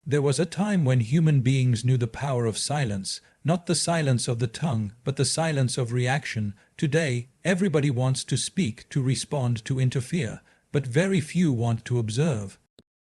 There was a time when human beings knew the power of silence, not the silence of the tongue, but the silence of reaction. Today, everybody wants to speak, to respond, to interfere, but very few want to observe.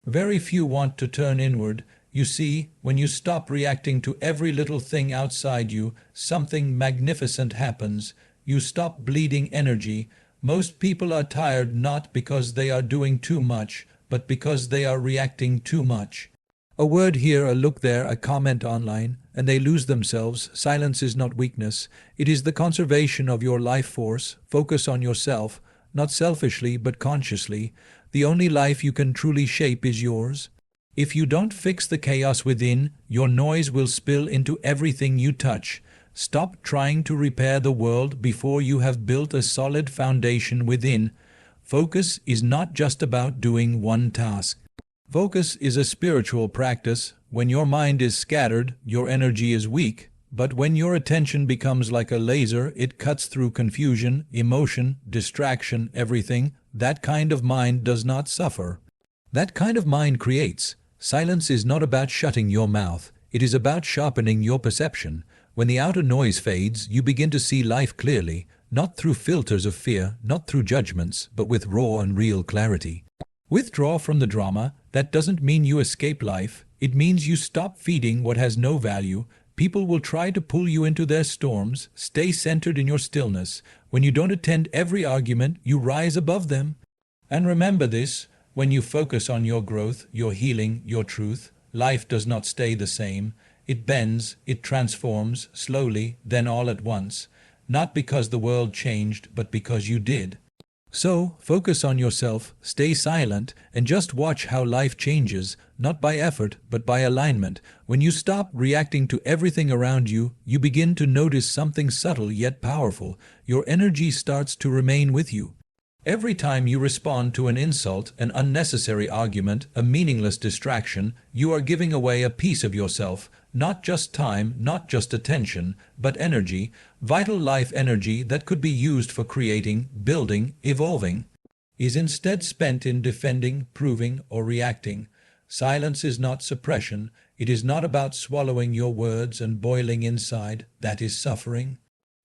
Very few want to turn inward. You see, when you stop reacting to every little thing outside you, something magnificent happens. You stop bleeding energy. Most people are tired not because they are doing too much, but because they are reacting too much. A word here, a look there, a comment online, and they lose themselves. Silence is not weakness. It is the conservation of your life force. Focus on yourself, not selfishly but consciously. The only life you can truly shape is yours. If you don't fix the chaos within, your noise will spill into everything you touch. Stop trying to repair the world before you have built a solid foundation within. Focus is not just about doing one task. Focus is a spiritual practice. When your mind is scattered, your energy is weak. But when your attention becomes like a laser, it cuts through confusion, emotion, distraction, everything. That kind of mind does not suffer. That kind of mind creates. Silence is not about shutting your mouth. It is about sharpening your perception. When the outer noise fades, you begin to see life clearly, not through filters of fear, not through judgments, but with raw and real clarity. Withdraw from the drama. That doesn't mean you escape life. It means you stop feeding what has no value. People will try to pull you into their storms. Stay centered in your stillness. When you don't attend every argument, you rise above them. And remember this, when you focus on your growth, your healing, your truth, life does not stay the same. It bends, it transforms, slowly, then all at once. Not because the world changed, but because you did. So, focus on yourself, stay silent, and just watch how life changes, not by effort, but by alignment. When you stop reacting to everything around you, you begin to notice something subtle yet powerful. Your energy starts to remain with you. Every time you respond to an insult, an unnecessary argument, a meaningless distraction, you are giving away a piece of yourself. Not just time, not just attention, but energy, vital life energy that could be used for creating, building, evolving, is instead spent in defending, proving, or reacting. Silence is not suppression. It is not about swallowing your words and boiling inside. That is suffering.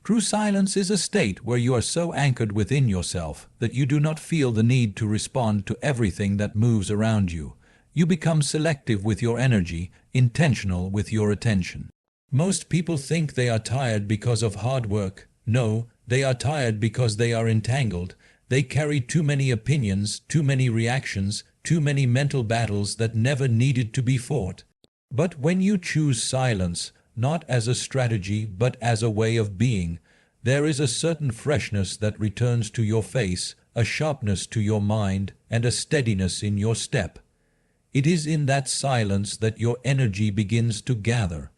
True silence is a state where you are so anchored within yourself that you do not feel the need to respond to everything that moves around you. You become selective with your energy, intentional with your attention. Most people think they are tired because of hard work. No, they are tired because they are entangled. They carry too many opinions, too many reactions, too many mental battles that never needed to be fought. But when you choose silence, not as a strategy but as a way of being, there is a certain freshness that returns to your face, a sharpness to your mind, and a steadiness in your step. It is in that silence that your energy begins to gather.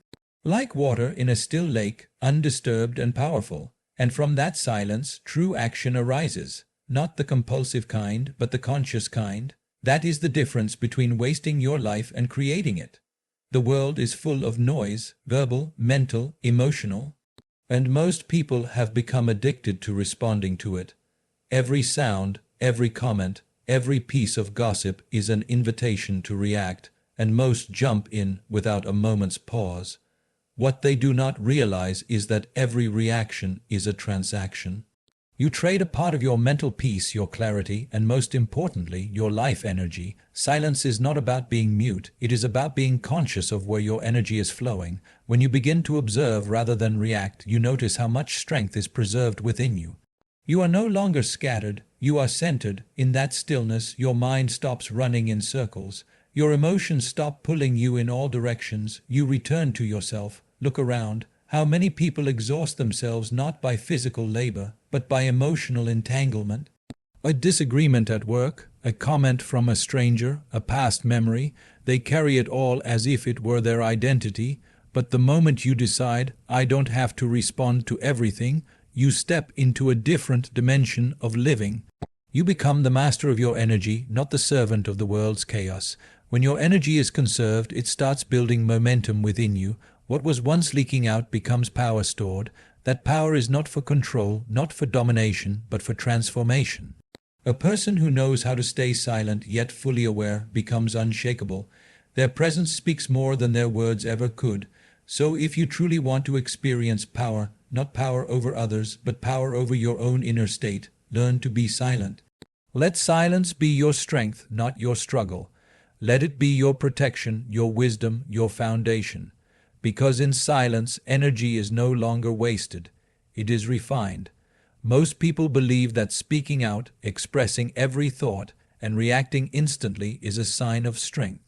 Like water in a still lake, undisturbed and powerful. And from that silence, true action arises. Not the compulsive kind, but the conscious kind. That is the difference between wasting your life and creating it. The world is full of noise, verbal, mental, emotional. And most people have become addicted to responding to it. Every sound, every comment, every piece of gossip is an invitation to react, and most jump in without a moment's pause. What they do not realize is that every reaction is a transaction. You trade a part of your mental peace, your clarity, and most importantly, your life energy. Silence is not about being mute. It is about being conscious of where your energy is flowing. When you begin to observe rather than react, you notice how much strength is preserved within you. You are no longer scattered. You are centered. In that stillness, your mind stops running in circles. Your emotions stop pulling you in all directions. You return to yourself. Look around. How many people exhaust themselves not by physical labor, but by emotional entanglement? A disagreement at work, a comment from a stranger, a past memory, they carry it all as if it were their identity. But the moment you decide, I don't have to respond to everything, you step into a different dimension of living. You become the master of your energy, not the servant of the world's chaos. When your energy is conserved, it starts building momentum within you. What was once leaking out becomes power stored. That power is not for control, not for domination, but for transformation. A person who knows how to stay silent yet fully aware becomes unshakable. Their presence speaks more than their words ever could. So if you truly want to experience power, not power over others, but power over your own inner state, learn to be silent. Let silence be your strength, not your struggle. Let it be your protection, your wisdom, your foundation. Because in silence, energy is no longer wasted. It is refined. Most people believe that speaking out, expressing every thought, and reacting instantly is a sign of strength.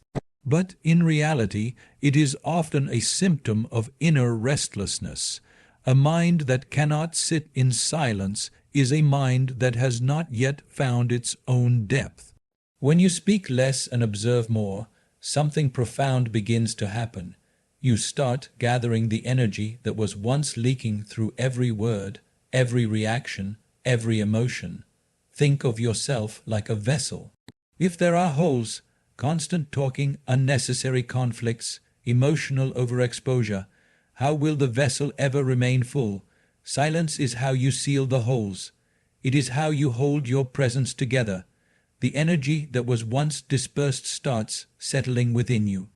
But in reality, it is often a symptom of inner restlessness. A mind that cannot sit in silence is a mind that has not yet found its own depth. When you speak less and observe more, something profound begins to happen. You start gathering the energy that was once leaking through every word, every reaction, every emotion. Think of yourself like a vessel. If there are holes, constant talking, unnecessary conflicts, emotional overexposure, how will the vessel ever remain full? Silence is how you seal the holes. It is how you hold your presence together. The energy that was once dispersed starts settling within you.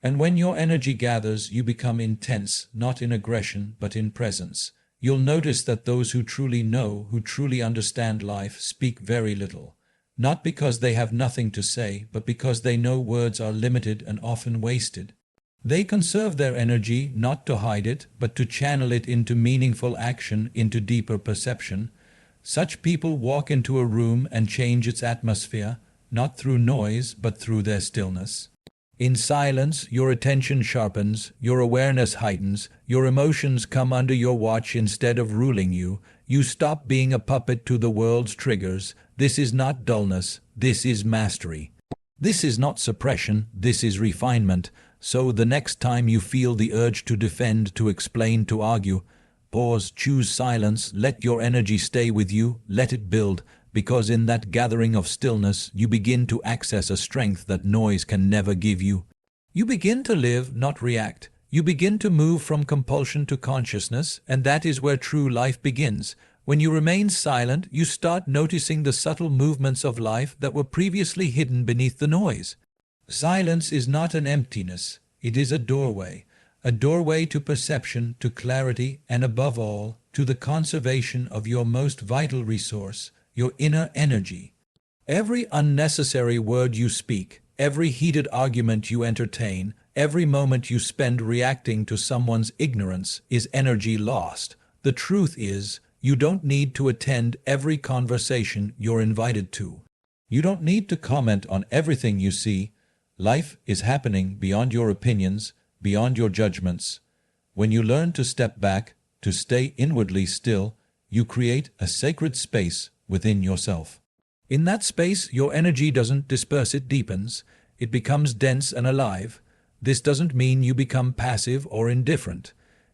And when your energy gathers, you become intense, not in aggression, but in presence. You'll notice that those who truly know, who truly understand life, speak very little. Not because they have nothing to say, but because they know words are limited and often wasted. They conserve their energy not to hide it, but to channel it into meaningful action, into deeper perception. Such people walk into a room and change its atmosphere, not through noise, but through their stillness. In silence, your attention sharpens, your awareness heightens, your emotions come under your watch instead of ruling you. You stop being a puppet to the world's triggers. This is not dullness, this is mastery. This is not suppression, this is refinement. So the next time you feel the urge to defend, to explain, to argue, pause, choose silence, let your energy stay with you, let it build. Because in that gathering of stillness, you begin to access a strength that noise can never give you. You begin to live, not react. You begin to move from compulsion to consciousness, and that is where true life begins. When you remain silent, you start noticing the subtle movements of life that were previously hidden beneath the noise. Silence is not an emptiness, it is a doorway to perception, to clarity, and above all, to the conservation of your most vital resource, your inner energy. Every unnecessary word you speak, every heated argument you entertain, every moment you spend reacting to someone's ignorance is energy lost. The truth is, you don't need to attend every conversation you're invited to. You don't need to comment on everything you see. Life is happening beyond your opinions, beyond your judgments. When you learn to step back, to stay inwardly still, you create a sacred space within yourself. In that space, your energy doesn't disperse, it deepens. It becomes dense and alive. This doesn't mean you become passive or indifferent.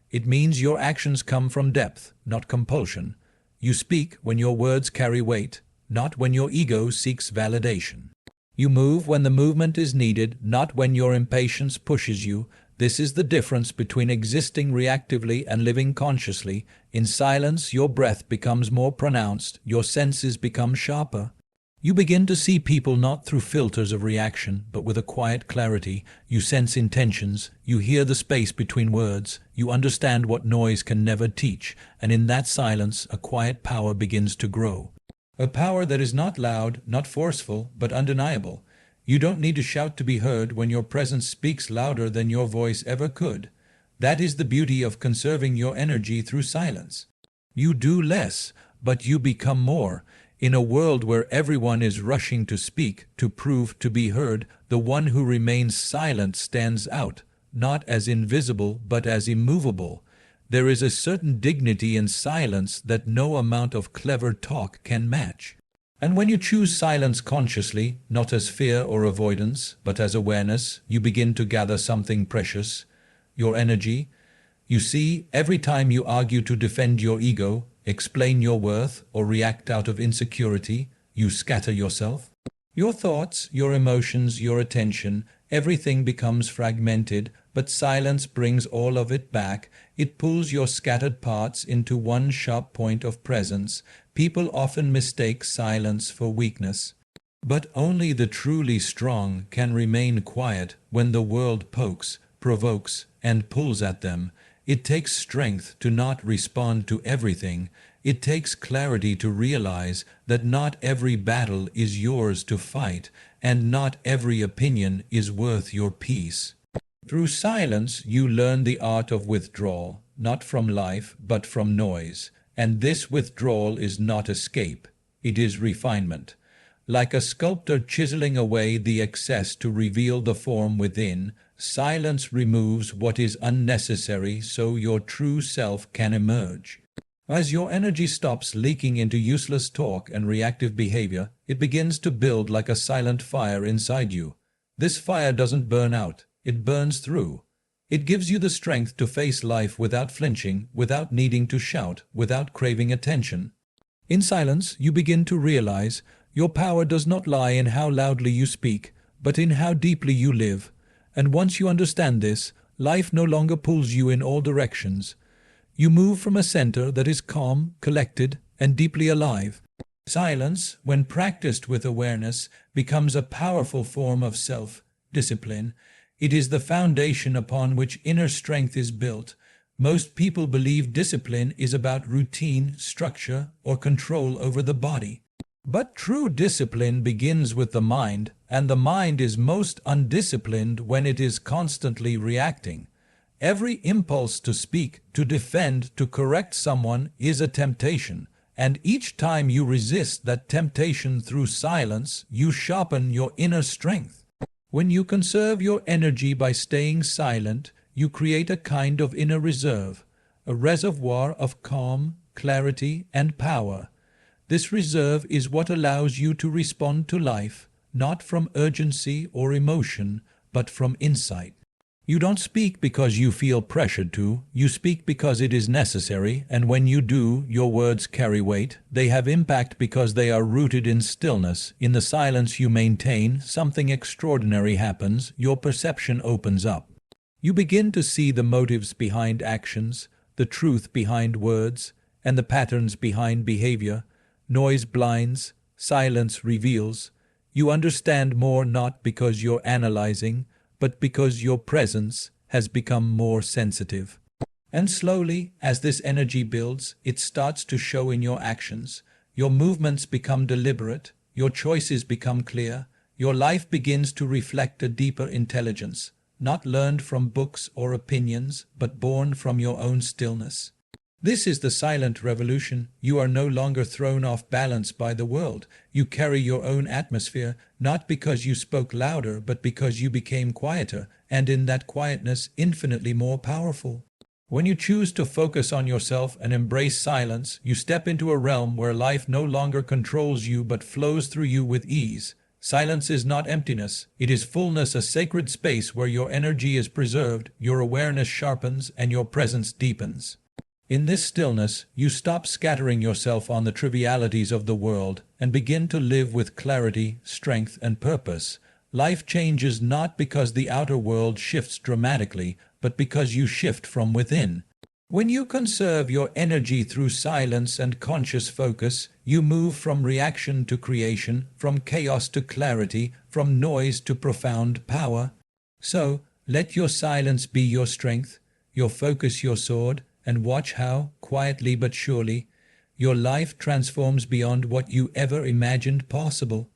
It means your actions come from depth, not compulsion. You speak when your words carry weight, not when your ego seeks validation. You move when the movement is needed, not when your impatience pushes you. This is the difference between existing reactively and living consciously. In silence, your breath becomes more pronounced, your senses become sharper. You begin to see people not through filters of reaction, but with a quiet clarity. You sense intentions, you hear the space between words, you understand what noise can never teach, and in that silence, a quiet power begins to grow. A power that is not loud, not forceful, but undeniable. You don't need to shout to be heard when your presence speaks louder than your voice ever could. That is the beauty of conserving your energy through silence. You do less, but you become more. In a world where everyone is rushing to speak, to prove, to be heard, the one who remains silent stands out, not as invisible, but as immovable. There is a certain dignity in silence that no amount of clever talk can match. And when you choose silence consciously, not as fear or avoidance, but as awareness, you begin to gather something precious, your energy. You see, every time you argue to defend your ego, explain your worth, or react out of insecurity, you scatter yourself. Your thoughts, your emotions, your attention, everything becomes fragmented, but silence brings all of it back. It pulls your scattered parts into one sharp point of presence. People often mistake silence for weakness. But only the truly strong can remain quiet when the world pokes, provokes, and pulls at them. It takes strength to not respond to everything. It takes clarity to realize that not every battle is yours to fight, and not every opinion is worth your peace. Through silence you learn the art of withdrawal, not from life, but from noise. And this withdrawal is not escape, it is refinement. Like a sculptor chiseling away the excess to reveal the form within, silence removes what is unnecessary so your true self can emerge. As your energy stops leaking into useless talk and reactive behavior, it begins to build like a silent fire inside you. This fire doesn't burn out, it burns through. It gives you the strength to face life without flinching, without needing to shout, without craving attention. In silence, you begin to realize your power does not lie in how loudly you speak, but in how deeply you live. And once you understand this, life no longer pulls you in all directions. You move from a center that is calm, collected, and deeply alive. Silence, when practiced with awareness, becomes a powerful form of self-discipline. It is the foundation upon which inner strength is built. Most people believe discipline is about routine, structure, or control over the body. But true discipline begins with the mind, and the mind is most undisciplined when it is constantly reacting. Every impulse to speak, to defend, to correct someone is a temptation, and each time you resist that temptation through silence, you sharpen your inner strength. When you conserve your energy by staying silent, you create a kind of inner reserve, a reservoir of calm, clarity, and power. This reserve is what allows you to respond to life, not from urgency or emotion, but from insight. You don't speak because you feel pressured to, you speak because it is necessary, and when you do, your words carry weight. They have impact because they are rooted in stillness. In the silence you maintain, something extraordinary happens, your perception opens up. You begin to see the motives behind actions, the truth behind words, and the patterns behind behavior. Noise blinds, silence reveals. You understand more not because you're analyzing, but because your presence has become more sensitive. And slowly, as this energy builds, it starts to show in your actions. Your movements become deliberate, your choices become clear, your life begins to reflect a deeper intelligence, not learned from books or opinions, but born from your own stillness. This is the silent revolution. You are no longer thrown off balance by the world. You carry your own atmosphere, not because you spoke louder, but because you became quieter, and in that quietness infinitely more powerful. When you choose to focus on yourself and embrace silence, you step into a realm where life no longer controls you but flows through you with ease. Silence is not emptiness. It is fullness, a sacred space where your energy is preserved, your awareness sharpens, and your presence deepens. In this stillness, you stop scattering yourself on the trivialities of the world and begin to live with clarity, strength, and purpose. Life changes not because the outer world shifts dramatically, but because you shift from within. When you conserve your energy through silence and conscious focus, you move from reaction to creation, from chaos to clarity, from noise to profound power. So, let your silence be your strength, your focus your sword, and watch how, quietly but surely, your life transforms beyond what you ever imagined possible.